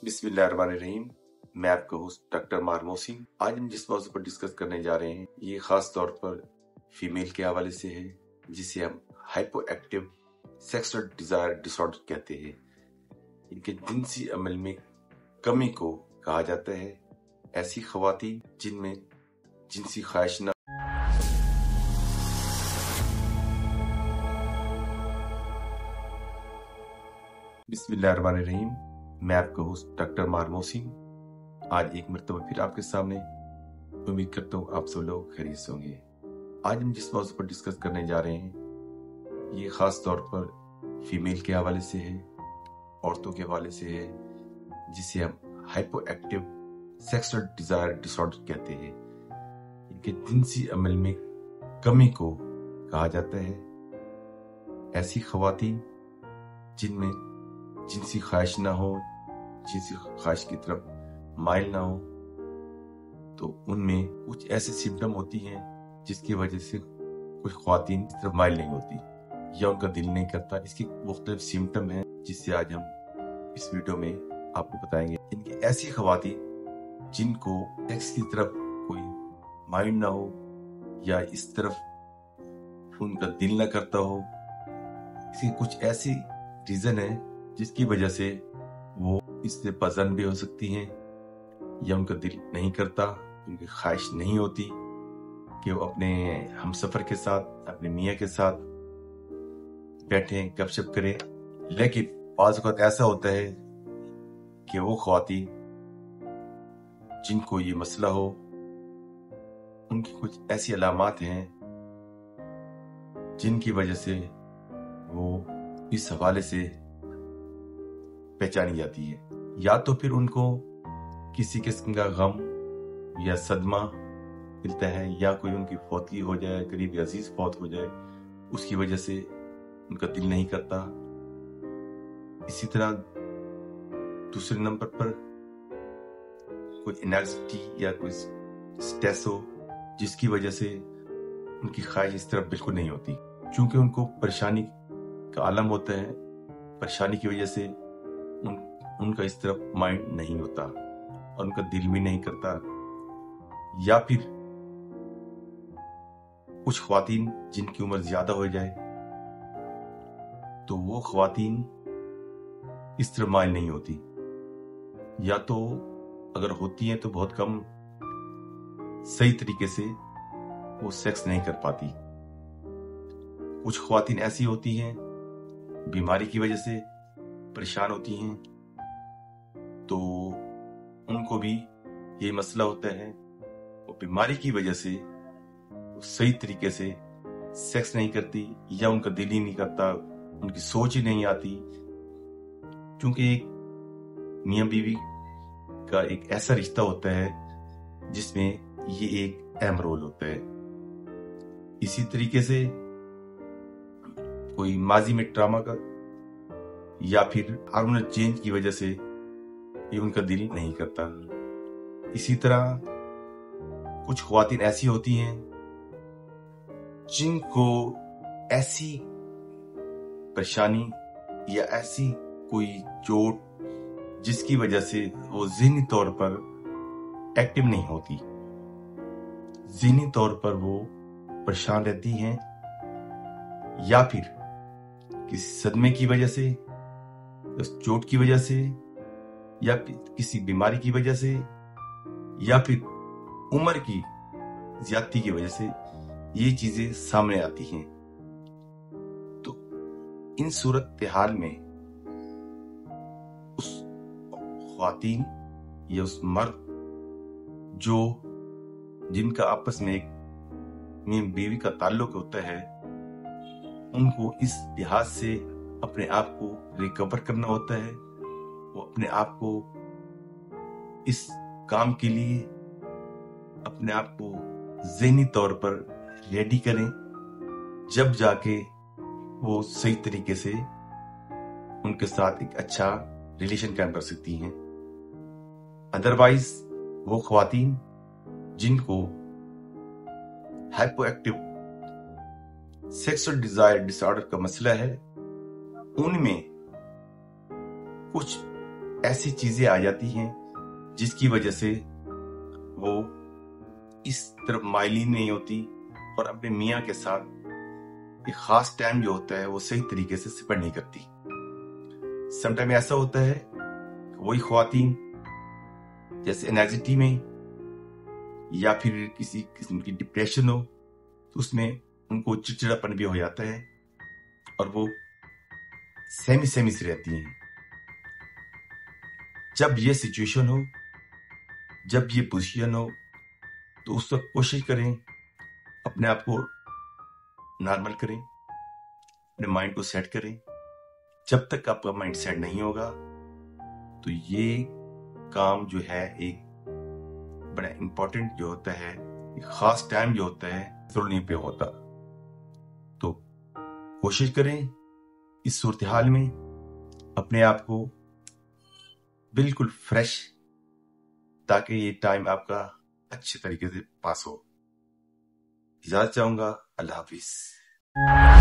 बिस्मिल्लाहिर्रहमानिर्रहीम। मैं आपका होस्ट डॉक्टर मार मोहसिन। आज हम जिस मौजू पर डिस्कस करने जा रहे हैं ये खास तौर पर फीमेल के हवाले से है, जिसे हम hypo active sexual desire disorder कहते हैं। इनके जिनसी अमल में कमी को कहा जाता है। ऐसी ख्वातीन जिनमें जिनसी ख्वाहिश न बिस्मिल्लाहिर्रहमानिर्रहीम। मैं आपका होस्ट डॉक्टर मार मोहसिन आज एक मरतबा फिर आपके सामने। उम्मीद करता हूँ आप सब लोग खैरियत से होंगे। आज हम जिस मौजू पर डिस्कस करने जा रहे हैं ये खास तौर पर फीमेल के हवाले से है, औरतों के हवाले से है, जिसे हम hypo active sexual desire disorder कहते हैं। इनके जिनसी अमल में कमी को कहा जाता है। ऐसी ख्वातीन जिनमें जिनसी ख्वाहिश ना हो, जिनसी ख्वाहिश की तरफ माइल ना हो, तो उनमें कुछ ऐसे सिम्टम होती हैं जिसकी वजह से कुछ ख्वातीन इस तरफ माइल नहीं होती या उनका दिल नहीं करता। इसके मुख्तलिफ सिम्टम हैं जिससे आज हम इस वीडियो में आपको बताएंगे। इनकी ऐसी ख्वातीन जिनको सेक्स की तरफ कोई माइंड ना हो या इस तरफ उनका दिल ना करता हो, इसकी कुछ ऐसी रीजन है जिसकी वजह से वो इससे पसंद भी हो सकती हैं या उनका दिल नहीं करता, उनकी ख्वाहिश नहीं होती कि वो अपने हमसफर के साथ, अपने मियाँ के साथ बैठें, गपशप करें। लेकिन बाज़ वक़्त ऐसा होता है कि वो ख्वातीन जिनको ये मसला हो, उनकी कुछ ऐसी अलामात हैं जिनकी वजह से वो इस हवाले से पहचानी जाती है। या तो फिर उनको किसी किस्म का गम या सदमा मिलता है, या कोई उनकी फौतगी हो जाए, करीबी अजीज फौत हो जाए, उसकी वजह से उनका दिल नहीं करता। इसी तरह दूसरे नंबर पर कोई एंजाइटी या कोई स्ट्रेस हो, जिसकी वजह से उनकी ख्वाहिश इस तरफ बिल्कुल नहीं होती। चूंकि उनको परेशानी का आलम होता है, परेशानी की वजह से उनका इस तरफ माइंड नहीं होता और उनका दिल भी नहीं करता। या फिर कुछ ख्वातीन जिनकी उम्र ज्यादा हो जाए तो वो ख्वातीन इस तरफ माइल नहीं होती, या तो अगर होती हैं तो बहुत कम सही तरीके से वो सेक्स नहीं कर पाती। कुछ ख्वातीन ऐसी होती हैं बीमारी की वजह से परेशान होती हैं, तो उनको भी ये मसला होता है। वो बीमारी की वजह से सही तरीके से सेक्स नहीं करती या उनका दिल ही नहीं करता, उनकी सोच ही नहीं आती। क्योंकि एक मियां बीवी का एक ऐसा रिश्ता होता है जिसमें ये एक अहम रोल होता है। इसी तरीके से कोई माजी में ट्रामा का या फिर हार्मोनल चेंज की वजह से ये उनका दिल नहीं करता। इसी तरह कुछ ख्वातीन ऐसी होती हैं जिनको ऐसी परेशानी या ऐसी कोई चोट जिसकी वजह से वो ज़हनी तौर पर एक्टिव नहीं होती, ज़हनी तौर पर वो परेशान रहती हैं, या फिर किसी सदमे की वजह से, उस चोट की वजह से, या किसी बीमारी की वजह से, या फिर उम्र की ज्यादती की वजह से ये चीजें सामने आती हैं। तो इन सूरत हाल में उस ख्वातीन या उस मर्द जिनका आपस में एक मियां बीवी का ताल्लुक होता है, उनको इस लिहाज से अपने आप को रिकवर करना होता है। वो अपने आप को इस काम के लिए अपने आप को ज़हनी तौर पर रेडी करें, जब जाके वो सही तरीके से उनके साथ एक अच्छा रिलेशन कायम कर सकती हैं। अदरवाइज वो ख्वातीन जिनको hypo active sexual desire disorder का मसला है, उनमें कुछ ऐसी चीजें आ जाती हैं जिसकी वजह से वो इस तरफ माइलिन नहीं होती और अपने मियाँ के साथ एक खास टाइम जो होता है वो सही तरीके से स्पेंड नहीं करती। समटाइम ऐसा होता है वही ख्वातीन जैसे एंजाइटी में या फिर किसी किस्म की डिप्रेशन हो तो उसमें उनको चिड़चिड़ापन भी हो जाता है और वो सेमी से रहती हैं। जब ये सिचुएशन हो, जब ये पोजीशन हो, तो उस वक्त कोशिश करें अपने आप को नॉर्मल करें, अपने माइंड को सेट करें। जब तक आपका माइंड सेट नहीं होगा तो ये काम जो है एक बड़ा इंपॉर्टेंट जो होता है, एक खास टाइम जो होता है जरूर नहीं पे होता। तो कोशिश करें इस सूरत हाल में अपने आप को बिल्कुल फ्रेश, ताकि ये टाइम आपका अच्छे तरीके से पास हो। इजाजत चाहूंगा। अल्लाह हाफिज।